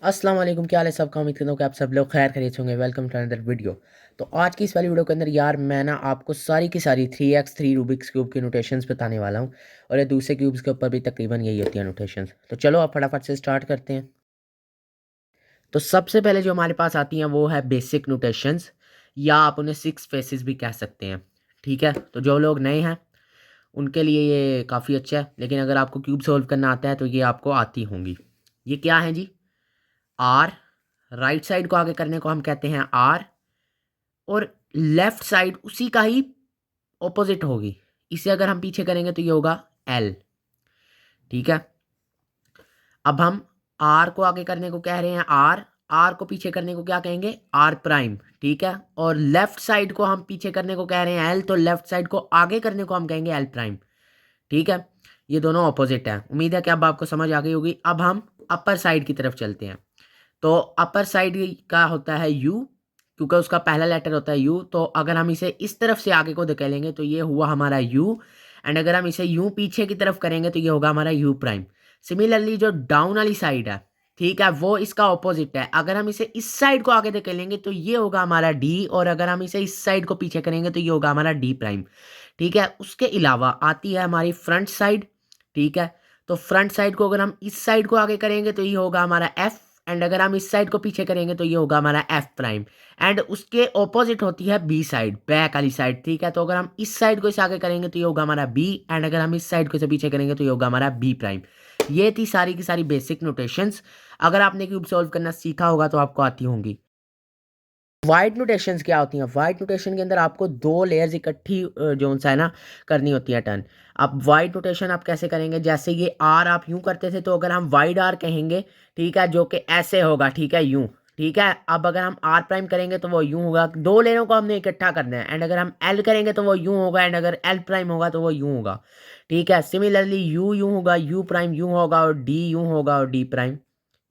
अस्सलाम वालेकुम, क्या हाल है सबका। उम्मीद करता हूँ कि आप सब लोग खैर खैरियत होंगे। Welcome to another video. तो आज की इस वाली वीडियो के अंदर यार मैं ना आपको सारी की सारी 3x3 रूबिक्स क्यूब की नोटेशंस बताने वाला हूँ। और ये दूसरे क्यूब्स के ऊपर भी तकरीबन यही होती है नोटेशंस। तो चलो आप फटाफट से स्टार्ट करते हैं। तो सबसे पहले जो हमारे पास आती हैं वो है बेसिक नोटेशंस, या आप उन्हें सिक्स फेसेस भी कह सकते हैं। ठीक है, तो जो लोग नए हैं उनके लिए ये काफ़ी अच्छा है, लेकिन अगर आपको क्यूब सॉल्व करना आता है तो ये आपको आती होंगी। ये क्या है जी? आर, राइट साइड को आगे करने को हम कहते हैं आर, और लेफ्ट साइड उसी का ही ऑपोजिट होगी। इसे अगर हम पीछे करेंगे तो ये होगा एल। ठीक है, अब हम आर को आगे करने को कह रहे हैं आर, आर को पीछे करने को क्या कहेंगे? R prime. ठीक है, और लेफ्ट साइड को हम पीछे करने को कह रहे हैं एल, तो लेफ्ट साइड को आगे करने को हम कहेंगे एल प्राइम। ठीक है, ये दोनों ऑपोजिट है। उम्मीद है कि अब आपको समझ आ गई होगी। अब हम अपर साइड की तरफ चलते हैं। तो अपर साइड का होता है यू, क्योंकि उसका पहला लेटर होता है यू। तो अगर हम इसे इस तरफ से आगे को धकेलेंगे तो ये हुआ हमारा यू, एंड अगर हम इसे यू पीछे की तरफ करेंगे तो ये होगा हमारा यू प्राइम। सिमिलरली जो डाउन वाली साइड है, ठीक है, वो इसका ऑपोजिट है। अगर हम इसे इस साइड को आगे धकेलेंगे तो ये होगा हमारा डी, और अगर हम इसे इस साइड को पीछे करेंगे तो ये होगा हमारा डी प्राइम। ठीक है, उसके अलावा आती है हमारी फ्रंट साइड। ठीक है, तो फ्रंट साइड को अगर हम इस साइड को आगे करेंगे तो ये होगा हमारा एफ, एंड अगर हम इस साइड को पीछे करेंगे तो ये होगा हमारा एफ प्राइम। एंड उसके ऑपोजिट होती है बी साइड, बैक वाली साइड। ठीक है, तो अगर हम इस साइड को इसे आगे करेंगे तो ये होगा हमारा बी, एंड अगर हम इस साइड को इसे पीछे करेंगे तो ये होगा हमारा बी प्राइम। ये थी सारी की सारी बेसिक नोटेशंस। अगर आपने क्यूब सॉल्व करना सीखा होगा तो आपको आती होंगी। वाइड नोटेशंस क्या होती हैं? वाइड नोटेशन के अंदर आपको दो लेयर्स इकट्ठी जो सा है ना करनी होती है टर्न। अब वाइड नोटेशन आप कैसे करेंगे? जैसे ये आर आप यूं करते थे, तो अगर हम वाइड आर कहेंगे, ठीक है, जो कि ऐसे होगा, ठीक है, यूं। ठीक है, अब अगर हम आर प्राइम करेंगे तो वो यूं होगा। दो लेयरों को हमने इकट्ठा करना है, एंड अगर हम एल करेंगे तो वो यूं होगा, एंड अगर एल प्राइम होगा तो वो यूं होगा। ठीक है, सिमिलरली यू यूं होगा, यू प्राइम यूं होगा, और डी यूं होगा, और डी प्राइम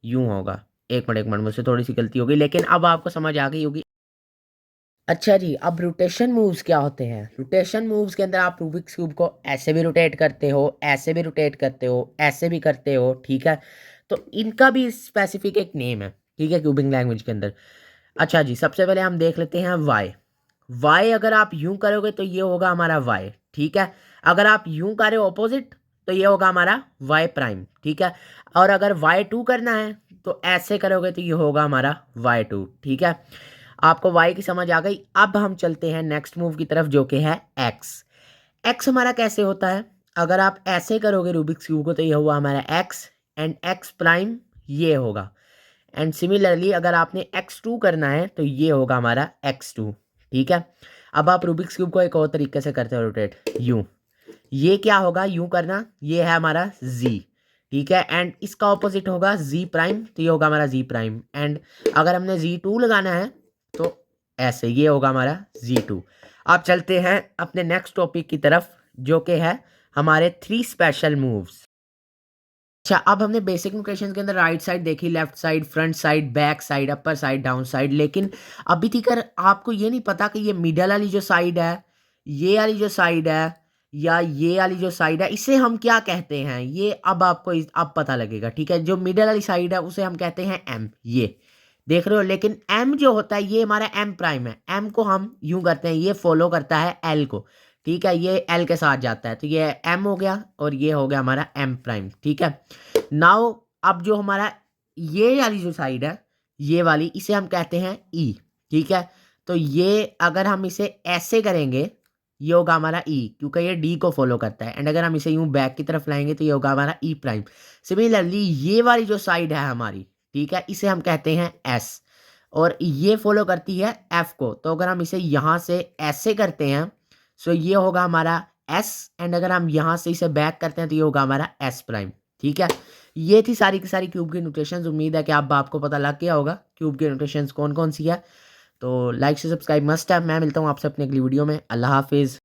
यूं होगा। एक मिनट मुझसे थोड़ी सी गलती होगी, लेकिन अब आपको समझ आ गई होगी। अच्छा जी, अब रोटेशन मूव्स क्या होते हैं? रोटेशन मूव्स के अंदर आप रूबिक्स क्यूब को ऐसे भी रोटेट करते हो, ऐसे भी रोटेट करते हो, ऐसे भी करते हो। ठीक है, तो इनका भी स्पेसिफिक एक नेम है, ठीक है, क्यूबिंग लैंग्वेज के अंदर। अच्छा जी, सबसे पहले हम देख लेते हैं वाई। वाई अगर आप यूं करोगे तो ये होगा हमारा वाई। ठीक है, अगर आप यूं करें ऑपोजिट तो ये होगा हमारा वाई प्राइम। ठीक है, और अगर वाई टू करना है तो ऐसे करोगे तो ये होगा हमारा वाई टू। ठीक है, आपको वाई की समझ आ गई। अब हम चलते हैं नेक्स्ट मूव की तरफ, जो कि है एक्स। एक्स हमारा कैसे होता है? अगर आप ऐसे करोगे रूबिक्स क्यूब को तो ये हुआ हमारा एक्स, एंड एक्स प्राइम ये होगा। एंड सिमिलरली अगर आपने एक्स टू करना है तो ये होगा हमारा एक्स टू। ठीक है, अब आप रूबिक्स क्यूब को एक और तरीके से करते हो रोटेट, यूं। ये क्या होगा यूं करना? ये है हमारा जी। ठीक है, एंड इसका ऑपोजिट होगा जी प्राइम, तो ये होगा हमारा जी प्राइम। एंड अगर हमने जी टू लगाना है तो ऐसे ये होगा हमारा जी टू। अब चलते हैं अपने नेक्स्ट टॉपिक की तरफ, जो कि है हमारे थ्री स्पेशल मूव्स। अच्छा, अब हमने बेसिक नोटेशन के अंदर राइट साइड देखी, left side, front side, back side, upper side, down side, लेकिन अभी तक आपको ये नहीं पता कि ये मिडल वाली जो साइड है, ये वाली जो साइड है, या ये वाली जो साइड है, इसे हम क्या कहते हैं? ये अब आपको अब पता लगेगा। ठीक है, जो मिडल वाली साइड है उसे हम कहते हैं एम, ये देख रहे हो। लेकिन एम जो होता है ये हमारा एम प्राइम है। एम को हम यूं करते हैं, ये फॉलो करता है एल को। ठीक है, ये एल के साथ जाता है, तो ये एम हो गया, और ये हो गया हमारा एम प्राइम। ठीक है, नाउ अब जो हमारा ये वाली जो साइड है, ये वाली, इसे हम कहते हैं ई। ठीक है, तो ये अगर हम इसे ऐसे करेंगे ये होगा हमारा ई, क्योंकि ये डी को फॉलो करता है। एंड अगर हम इसे यूं बैक की तरफ लाएंगे तो ये होगा हमारा ई प्राइम। सिमिलरली ये वाली जो साइड है हमारी, ठीक है, इसे हम कहते हैं एस, और ये फॉलो करती है एफ को। तो अगर हम इसे यहाँ से ऐसे करते हैं सो ये होगा हमारा एस, एंड अगर हम यहाँ से इसे बैक करते हैं तो ये होगा हमारा एस प्राइम। ठीक है, ये थी सारी की सारी क्यूब की नोटेशंस। उम्मीद है कि अब आपको पता लग गया होगा क्यूब की नोटेशंस कौन कौन सी है। तो लाइक से सब्सक्राइब मस्ट है। मैं मिलता हूँ आपसे अपने अगली वीडियो में। अल्लाह हाफिज़।